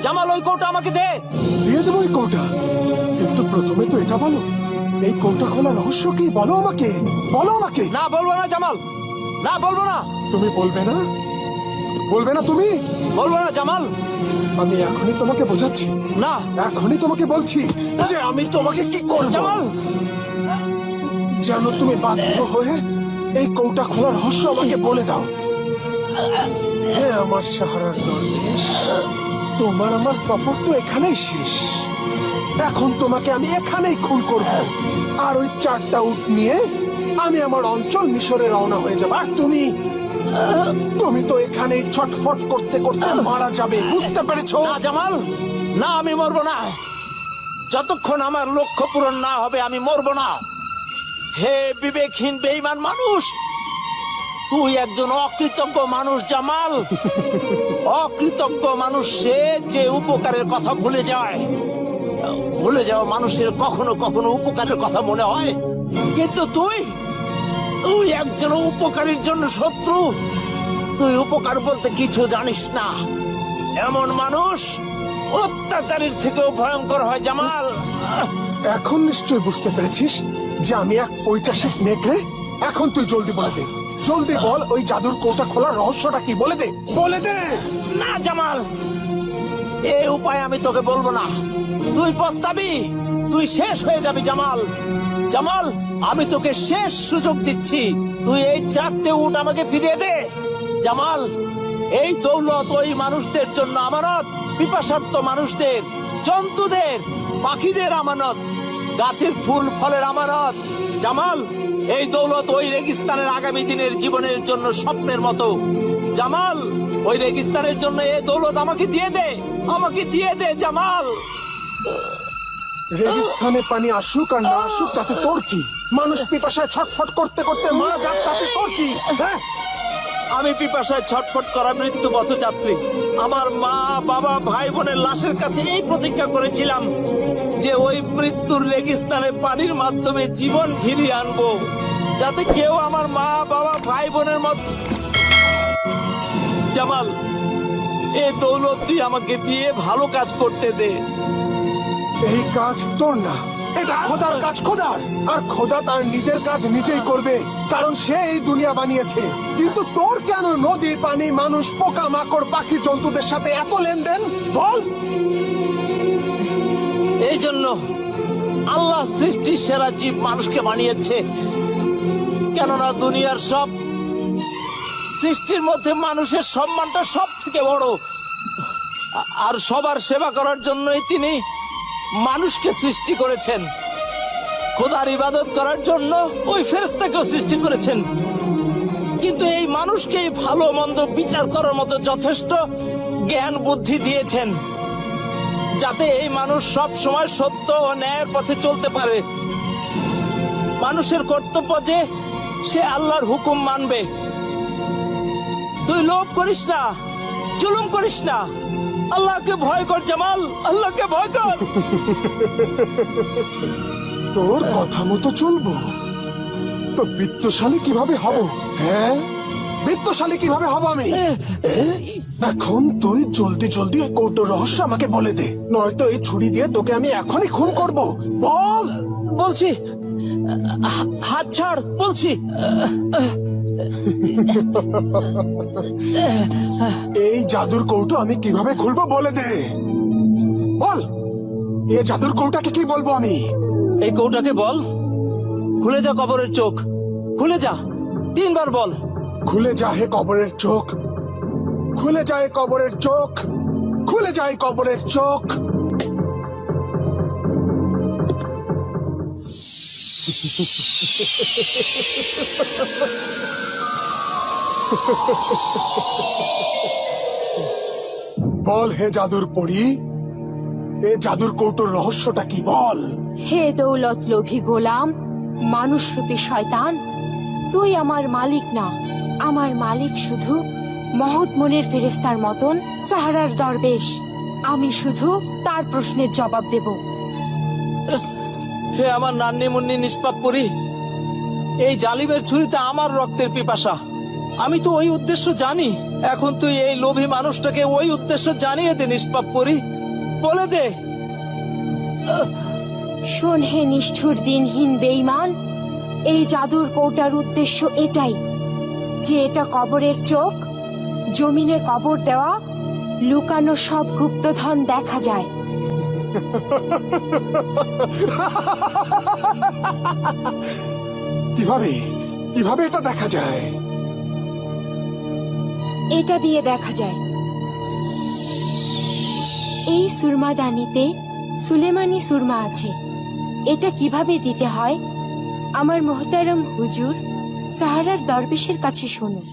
জামাল ওই কৌটা আমাকে দে। দিয়ে দেবো এই কৌটা, কিন্তু প্রথমে তো এটা বলো, এই কৌটা খোলা রহস্য কি? বলো আমাকে, বলো আমাকে। না বলবো না জামাল, না বলবো না। তুমি বলবে না? বলবে না তুমি? বলবো না জামাল। আমি এখনই তোমাকে বোঝাচ্ছি, না এখনই তোমাকে বলছি যে আমি তোমাকে কি করব। জামাল, জানো, তুমি বাধ্য হয়ে এই কৌটা খোলা রহস্য আমাকে বলে দাও। হে আমার সাহারার দরবেশ, তোমার আমার সফর তো এখানেই শেষ। এখন তোমাকে আমি এখানেই খুন করব, আর ওই 4টা উট নিয়ে আমি আমার অঞ্চল মিশরে রওনা হয়ে যাব। আর তুমি তুমি তো এখানেই ছটফট করতে করতে মারা যাবে, বুঝতে পেরেছো? না জামাল, না আমি মরবো না। যতক্ষণ আমার লক্ষ্য পূরণ না হবে আমি মরবো না। হে বিবেকহীন বেঈমান মানুষ, তুই একজন অকৃতজ্ঞ মানুষ জামাল। অকৃতজ্ঞ মানুষ সে যে উপকারের কথা ভুলে যায়। ভুলে যাও মানুষের কখনো কখনো উপকারের কথা মনে হয়, কিন্তু তুই তুই একজন উপকারীর জন্য শত্রু। তুই উপকার বলতে কিছু জানিস না। এমন মানুষ অত্যাচারীর থেকেও ভয়ঙ্কর হয় জামাল। এখন নিশ্চয় বুঝতে পেরেছিস যে আমি এক ঐতিহাসিক নেকড়ে। এখন তুই জলদি বলে দে, জলদি বল, ওই জাদুর কৌটা খোলার রহস্যটা কি? বলে দে, বলে দে। না জামাল, এই উপায় আমি তোকে বলবো না। তুই পস্তাবি, তুই শেষ হয়ে যাবি জামাল। জামাল, আমি তোকে শেষ সুযোগ দিচ্ছি, তুই এই 4টে উট আমাকে ফিরিয়ে দে। জামাল, এই দৌলত ওই মানুষদের জন্য আমানত, পিপাসার্ত মানুষদের, জন্তুদের, পাখিদের আমানত, গাছের ফুল ফলের আমানত। জামাল, এই দৌলত ওই রেগিস্তানের আগামী দিনের জীবনের জন্য স্বপ্নের মতো। জামাল, ওই রেগিস্তানের জন্য এই দৌলত আমাকে দিয়ে দে, আমাকে দিয়ে দে জামাল। রেগিস্তানে পানি আসুক আর না আসুক তাতে তোর কি? মানুষ পিপাসায় ছটফট করতে করতে মারা যাক, তাতে তোর কি? হ্যাঁ, আমি পিপাসায় ছটফট করা মৃত্যু পথযাত্রী। আমার মা বাবা ভাই বোনের লাশের কাছে এই প্রতিজ্ঞা করেছিলাম যে ওই মৃত্যুর রেগিস্তানে পানির মাধ্যমে জীবন ফিরিয়ে আনবো, যাতে কেউ আমার মা বাবা ভাই বোনের মত। জামাল, এ দৌলত তুই আমাকে দিয়ে ভালো কাজ করতে দে। এই কাজ তোর না, এটা খোদার কাজ, খোদার। আর খোদা তার নিজের কাজ নিজেই করবে, কারণ সে এই দুনিয়া বানিয়েছে। কিন্তু তোর কেন নদী, পানি, মানুষ, পোকা মাকড়, পাখি, জন্তুদের সাথে এত লেনদেন? বল। এই জন্য আল্লাহ সৃষ্টির সেরা জীব মানুষকে বানিয়েছে, কেননা দুনিয়ার সব সৃষ্টির মধ্যে মানুষের সম্মানটা সব থেকে বড়। আর সবার সেবা করার জন্যই তিনি মানুষকে সৃষ্টি করেছেন। খোদার ইবাদত করার জন্য ওই ফেরেশতাকেও সৃষ্টি করেছেন, কিন্তু এই মানুষকে ভালো মন্দ বিচার করার মতো যথেষ্ট জ্ঞান বুদ্ধি দিয়েছেন, যাতে এই মানুষ সব সময় সত্য ও ন্যায়ের পথে চলতে পারে। মানুষের কর্তব্য যে সে আল্লাহর হুকুম মানবে। তুই লোভ করিস না, জুলুম করিস না, আল্লাহকে ভয় কর জামাল, আল্লাহকে ভয় কর। তোর কথা মতো চলবো তো বিত্তশালী কিভাবে হব? হ্যাঁ, বিত্তশালী কিভাবে হব আমি? এখন তুই জলদি জলদি এই কৌটোর রহস্য আমাকে বলে দে, নয়তো এই ছুরি দিয়ে তোকে আমি এখনই খুন করব। বল। বলছি, হাত ছাড় বলছি। এই জাদুর কৌটো আমি কিভাবে খুলবো বলে দে, বল। এই জাদুর কৌটাকে কি বলবো আমি? এই কৌটাকে বল, খুলে যা কবরের চোখ, খুলে যা। 3 বার বল। খুলে যা হে কবরের চোখ, খুলে যায় কবরের চোখ, খুলে যায় কবরের চোখ। বল হে জাদুর পরী, এ জাদুর কৌটোর রহস্যটা কি? বল। হে দৌলত লোভী গোলাম, মানুষ রূপী শয়তান, তুই আমার মালিক না। আমার মালিক শুধু মহৎ মনের ফেরেস্তার মতন সাহারার দরবেশ। আমি শুধু তার প্রশ্নের জবাব দেব। হে আমার নান্নি মুন্নি নিষ্পাপ পরি, এই জালিমের ছুরিতে আমার রক্তের পিপাসা। আমি তো ওই উদ্দেশ্য জানি, এখন তুই এই লোভী মানুষটাকে ওই উদ্দেশ্য জানিয়ে দে নিষ্পাপ করি, বলে দে। শোন হে নিষ্ঠুর দিনহীন বেঈমান, এই জাদুর কৌটার উদ্দেশ্য এটাই যে এটা কবরের চোখ, জমিনে কবর দেওয়া, লুকানো সব গুপ্তধন দেখা যায়। কিভাবে কিভাবে এটা দেখা যায়? এটা দিয়ে দেখা যায়। এই সুরমাদানিতে সুলেমানি সুরমা আছে। এটা কিভাবে দিতে হয় আমার মোহতারম হুজুর সাহারার দরবেশের কাছে শুনুন।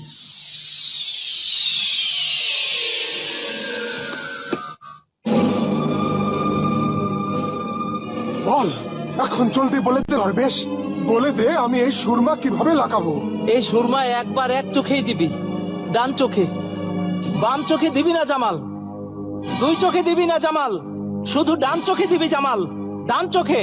বল, এখন জলদি বলে দে দরবেশ, বলে দে আমি এই সুরমা কিভাবে লাগাবো। এই সুরমা একবার এক চোখেই দিবি, ডান চোখে। বাম চোখে দিবি না জামাল, দুই চোখে দিবি না জামাল, শুধু ডান চোখে দিবি জামাল, ডান চোখে।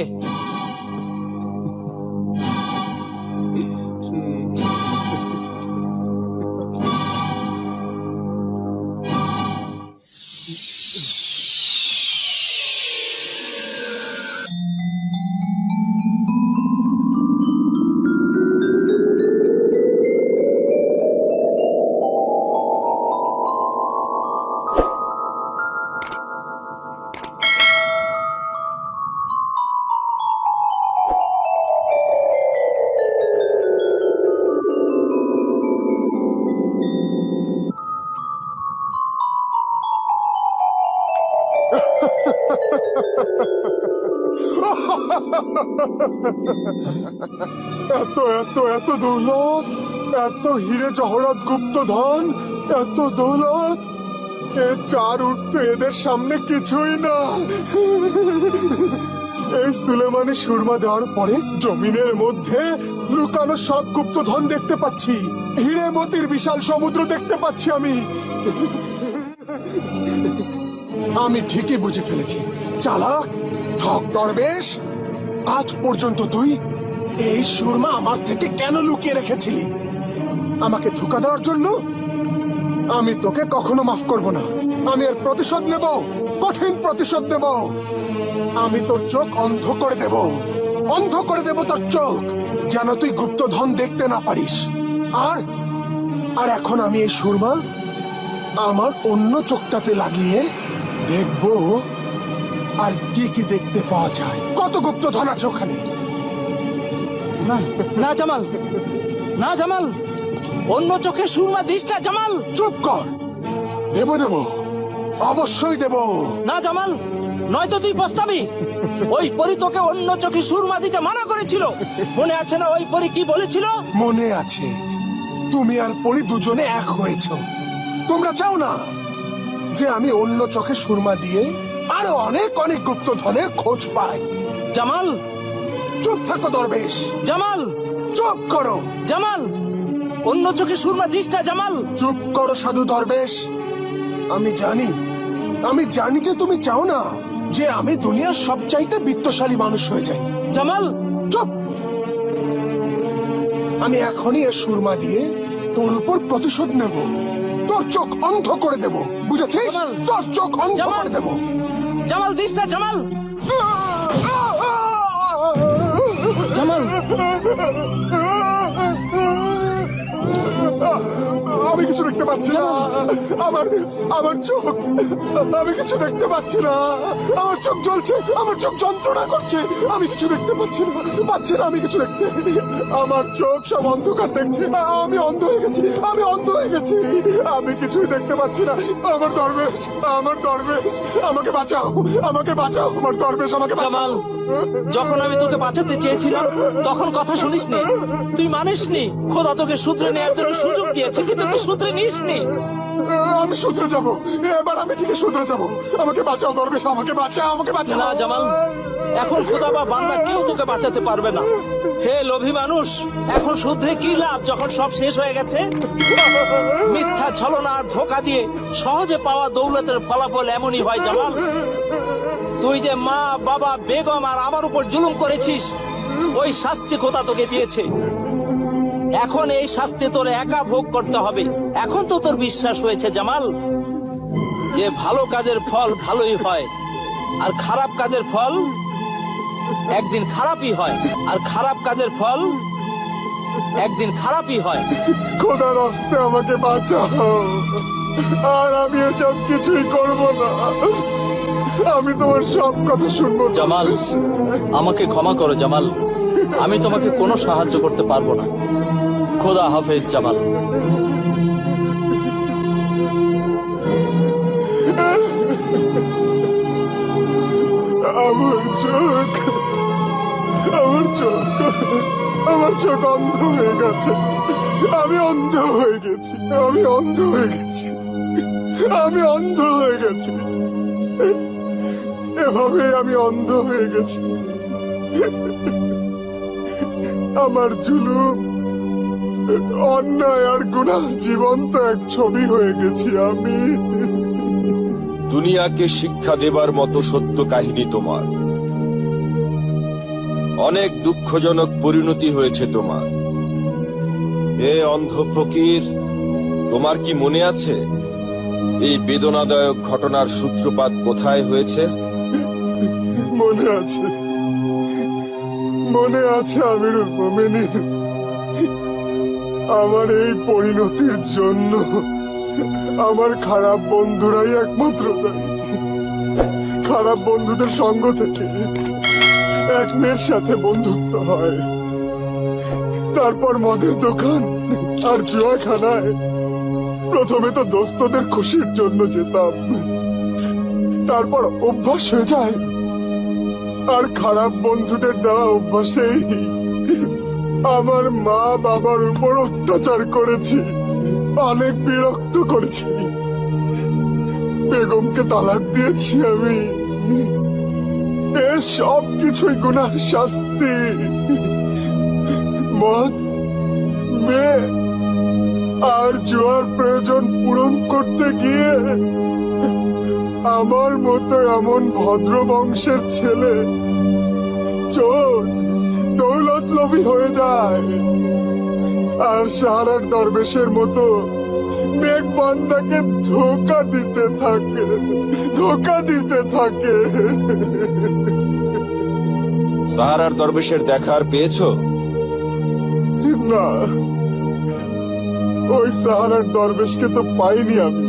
এত এত এত দৌলত, এত হিরে জহরত গুপ্তধন, এত দৌলত, এ চার উঠতে এদের সামনে কিছুই না। এই সুলেমানি সুরমা দেওয়ার পরে জমিনের মধ্যে লুকানো সব গুপ্তধন দেখতে পাচ্ছি, হিরে মতির বিশাল সমুদ্র দেখতে পাচ্ছি। আমি ঠিকই বুঝে ফেলেছি। চালাক ঠক দরবেশ, আজ পর্যন্ত তুই এই সুরমা আমার থেকে কেন লুকিয়ে রেখেছিলি? আমাকে ধোঁকা দেওয়ার জন্য? আমি তোকে কখনো মাফ করব না। আমি এর প্রতিশোধ নেব, কঠিন প্রতিশোধ নেব। আমি তোর চোখ অন্ধ করে দেব, অন্ধ করে দেব তোর চোখ, যেন তুই গুপ্তধন দেখতে না পারিস। আর আর এখন আমি এই সুরমা আমার অন্য চোখটাতে লাগিয়ে দেখব আর কি কি দেখতে পাওয়া যায়। কত গুপ্তধন আছে ওখানে। না না জামাল, না জামাল, অন্য চোখে সুরমা দিস না জামাল। চুপ কর। দেব দেব, অবশ্যই দেব। না জামাল, নয়তো তুই পস্তাবি। ওই পরি তোকে অন্য চোখে সুরমা দিতে মানা করেছিল, মনে আছে না ওই পরি কি বলেছিল? মনে আছে, তুমি আর পরি দুজনে এক হয়েছ। তোমরা চাও না যে আমি অন্য চোখে সুরমা দিয়ে আরো অনেক অনেক গুপ্তধনের খোঁজ পাই। জামাল, চুপ থাকো দরবেশ। জামাল, চুপ করো। জামাল, অন্য চোখে সুরমা দিস না জামাল। চুপ করো সাধু দরবেশ। আমি জানি যে তুমি চাও না যে আমি দুনিয়ার সবচাইতে বিত্তশালী মানুষ হয়ে যাই। জামাল, চুপ। আমি এখনই এর সুরমা দিয়ে তোর উপর প্রতিশোধ নেব। তোর চোখ অন্ধ করে দেব, বুঝেছিস? জামাল, তোর চোখ অন্ধ জামাল, করে দেব। জামাল দিস না জামাল। জামাল, আমি কিছু দেখতে পাচ্ছি না। আমার চোখ, আমি কিছু দেখতে পাচ্ছি না। আমার চোখ জ্বলছে, আমার চোখ যন্ত্রণা করছে। আমি কিছু দেখতে পাচ্ছি না, আমি কিছু দেখতে। আমার চোখ সব অন্ধকার দেখছে। আমি অন্ধ হয়ে গেছি, আমি অন্ধ হয়ে গেছি। আমি কিছুই দেখতে পাচ্ছি না। আমার দরবেশ, আমাকে বাঁচাও, আমাকে বাঁচাও। আমার দরবেশ, আমাকে জামাল, বাঁচাও। যখন আমি তোকে বাঁচাতে চেয়েছিলাম তখন কথা শুনিসনি, তুই মানিসনি। খোদা তোকে শুধরে নেওয়ার জন্য সুযোগ দিয়েছে, কিন্তু তুই শুধরে নিসনি। আমি শুধরে যাব, এবার আমি ঠিকই শুধরে যাব। আমাকে বাঁচাও দরবেশ, আমাকে বাঁচাও, আমাকে বাঁচাও। না জামাল, এখন খোদা বা বান্দা কেউ তোকে বাঁচাতে পারবে না। হে লোভী মানুষ, এখন শুধরে কি লাভ যখন সব শেষ হয়ে গেছে? মিথ্যা ছলনা আর ধোঁকা দিয়ে সহজে পাওয়া দৌলতের ফলাফল এমনই হয় জামাল। তুই যে মা, বাবা, বেগম আর আমার উপর জুলুম করেছিস, ওই শাস্তি খোদা তোকে দিয়েছে। এখন এই শাস্তি তোর একা ভোগ করতে হবে। এখন তো তোর বিশ্বাস হয়েছে জামাল যে ভালো কাজের ফল ভালোই হয়, আর খারাপ কাজের ফল একদিন খারাপই হয়, আর খারাপ কাজের ফল একদিন খারাপই হয়। খোদার হস্তে আমাকে বাঁচাও, আর আমি এসব কিছুই করব না। আমি তোমার সব কথা শুনবো। জামাল, আমাকে ক্ষমা করো জামাল, আমি তোমাকে কোনো সাহায্য করতে পারবো না। খোদা হাফেজ জামাল। আমার চোখ, আমার চোখ, আমার চোখ অন্ধ হয়ে গেছে। আমি অন্ধ হয়ে গেছি, আমি অন্ধ হয়ে গেছি, আমি অন্ধ হয়ে গেছি। এভাবে আমি অন্ধ হয়ে গেছি। আমার জুলুম, অন্যায় আর গুনার জীবন্ত এক ছবি হয়ে গেছি আমি। দুনিয়াকে শিক্ষা দেবার মতো সত্য কাহিনী তোমার। অনেক দুঃখজনক পরিণতি হয়েছে তোমার। হে অন্ধ ফকির, তোমার কি মনে আছে এই বেদনাদায়ক ঘটনার সূত্রপাত কোথায় হয়েছে? মনে আছে, মনে আছে আমিরুল মোমিনিন। আমার এই পরিণতির জন্য আমার খারাপ বন্ধুরাই একমাত্র দায়ী। খারাপ বন্ধুদের সঙ্গ থেকে এক মেয়ের সাথে বন্ধুত্ব হয়, তারপর মদের দোকান আর জুয়াখানায়। প্রথমে তো দোস্তদের খুশির জন্য যেতাম, তারপর অভ্যাস হয়ে যায়, আর খারাপ বন্ধুদের দেওয়া অভ্যাসেই আমার মা বাবার উপর অত্যাচার করেছি, অনেক বিরক্ত করেছি। বেগমকে তালাক দিয়েছি আমি। এ সব কিছুই গুনার শাস্তি। মদ, মেয়ে আর জুয়ার প্রয়োজন পূরণ করতে গিয়ে আমার মতো এমন ভদ্র বংশের ছেলে চোর, দৌলত লোভী হয়ে যায়, আর সাহারার দরবেশের মতো নেক বান্দাকে ধোকা দিতে থাকে, ধোকা দিতে থাকে। সাহারার দরবেশের দেখার পেয়েছো? না, ওই সাহারার দরবেশকে তো পাইনি আমি,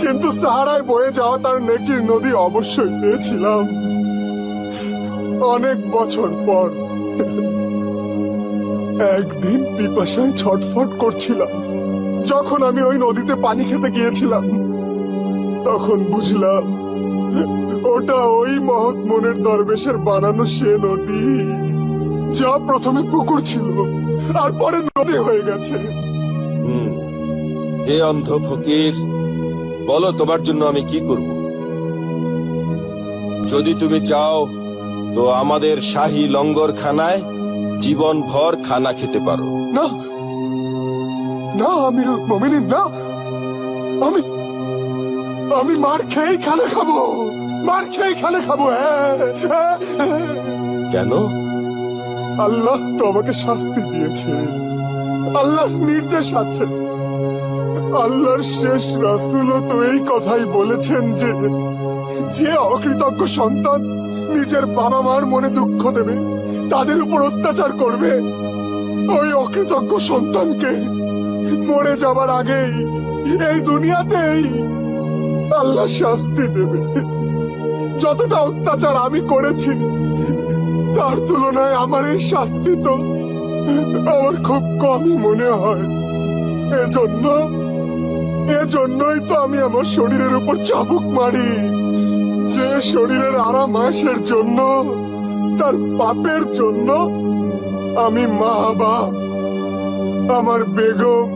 কিন্তু সাহারায় বয়ে যাওয়া তার নেকির নদী অবশ্যই পেয়েছিলাম অনেক বছর পর। একদিন পিপাসায় ছটফট করছিলাম, যখন আমি ওই নদীতে পানি খেতে গিয়েছিলাম, তখন বুঝলাম ওটা ওই মহৎ মনের দরবেশের বানানো সে নদী, যা প্রথমে পুকুর ছিল আর পরে নদী হয়ে গেছে। হে অন্ধ ফকির, বলো তোমার জন্য আমি কি করব? যদি তুমি চাও তো আমাদের শাহী লঙ্গরখানায় জীবন ভর খানা খেতে পারো। না না আমিরুল মোমিনিন, না, আমি আমি মার খেয়েই খানা খাবো, মার খেয়েই খানা খাবো। কেন? আল্লাহ তো আমাকে শাস্তি দিয়েছে, আল্লাহর নির্দেশ আছে। আল্লাহর শেষ রাসূলও তো এই কথাই বলেছেন যে যে অকৃতজ্ঞ সন্তান নিজের বাবা মার মনে দুঃখ দেবে, তাদের উপর অত্যাচার করবে, ওই অকৃতজ্ঞ সন্তানকে মরে যাবার আগেই এই দুনিয়াতেই আল্লাহ শাস্তি দেবে। যতটা অত্যাচার আমি করেছি তার তুলনায় আমার এই শাস্তি তো আমার খুব কমই মনে হয়। এজন্যই তো আমি আমার শরীরের উপর চাবুক মারি, যে শরীরের আরাম আয়েশের জন্য, তার পাপের জন্য আমি মা বাপ, আমার বেগম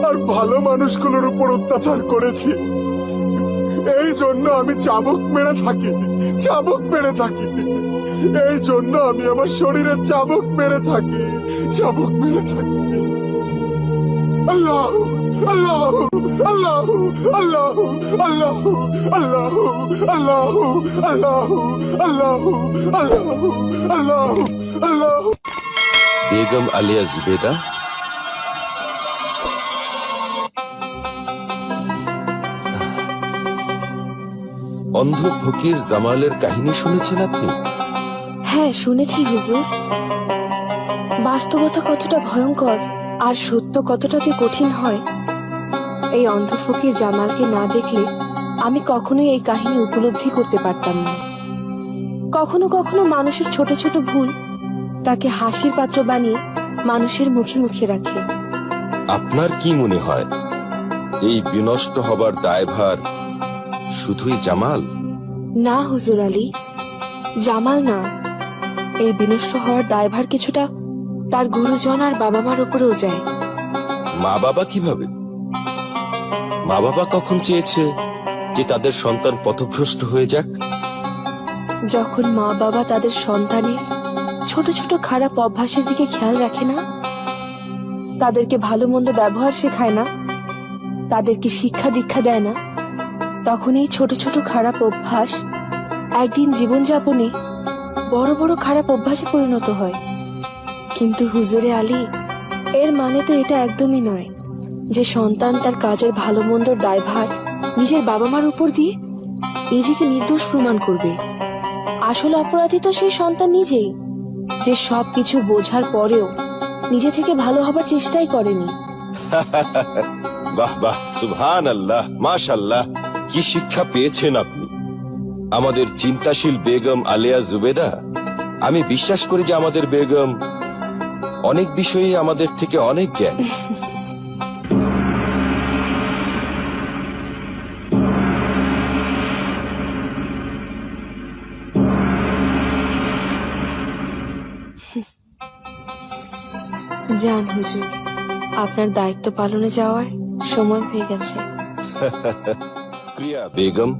আর ভালো মানুষগুলোর উপর অত্যাচার করেছি। এই জন্য আমি চাবুক মেরে থাকি, চাবুক মেরে থাকি। এই জন্য আমি আমার শরীরে চাবুক মেরে থাকি, চাবুক মেরে থাকি। আল্লাহ আল্লাহ আল্লাহ আল্লাহ আল্লাহ আল্লাহ আল্লাহ আল্লাহ আল্লাহ আল্লাহ আল্লাহ আল্লাহ। বেগম আলিয়া জুবেদা? অন্ধ ফকির জামালের কাহিনী শুনেছেন আপনি? হ্যাঁ, শুনেছি হুজুর। বাস্তবতা কতটা ভয়ঙ্কর আর সত্য কতটা যে কঠিন হয়, এই অন্ধ ফকির জামালকে না দেখলে আমি কখনোই এই কাহিনী উপলব্ধি করতে পারতাম না। কখনো কখনো মানুষের ছোট ছোট ভুল তাকে হাসির পাত্র বানিয়ে মানুষের মুখে মুখে রাখে। আপনার কি মনে হয় এই বিনষ্ট হবার দায়ভার শুধুই জামাল? না হুজুর আলী, জামাল না। এই বিনষ্ট হওয়ার দায়ভার কিছুটা তার গুরুজন আর বাবা মার উপরেও যায়। মা বাবা কিভাবে? মা বাবা কখন চেয়েছে যে তাদের সন্তান পথভ্রষ্ট হয়ে যাক? যখন মা বাবা তাদের সন্তানের ছোট ছোট খারাপ অভ্যাসের দিকে খেয়াল রাখে না, তাদেরকে ভালো মন্দ ব্যবহার শেখায় না, তাদেরকে শিক্ষা দীক্ষা দেয় না, তখন এই ছোট ছোট খারাপ অভ্যাস একদিন জীবনযাপনে বড় বড় খারাপ অভ্যাসে পরিণত হয়। কিন্তু হুজুরে আলী, এর মানে তো এটা একদমই নয় যে সন্তান তার কাজের ভালো মন্দর দায়ভার নিজের বাবা মার উপর দিয়ে নিজেকে নির্দোষ প্রমাণ করবে। আসল অপরাধী তো সেই সন্তান নিজেই, যে সবকিছু বোঝার পরেও নিজে থেকে ভালো হবার চেষ্টাই করেনি। বাহ বাহ, সুবহান আল্লাহ, মাশাআল্লাহ, কি শিক্ষা পেয়েছেন আপনি আমাদের চিন্তাশীল বেগম আলিয়া জুবেদা। আমি বিশ্বাস করি যে আমাদের বেগম অনেক বিষয়ে আমাদের থেকে অনেক জ্ঞান। যান হুজুর, আপনার দায়িত্ব পালনে যাওয়ার সময় হয়ে গেছে। ক্রিয়া বেগম,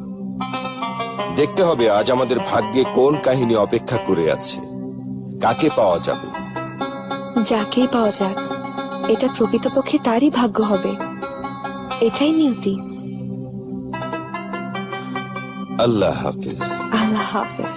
দেখতে হবে আজ আমাদের ভাগ্যে কোন কাহিনী অপেক্ষা করে আছে, কাকে পাওয়া যাবে। যাকেই পাওয়া যাক, এটা প্রকৃতপক্ষে তারই ভাগ্য হবে, এটাই নিয়তি। আল্লাহ হাফিজ। আল্লাহ হাফেজ।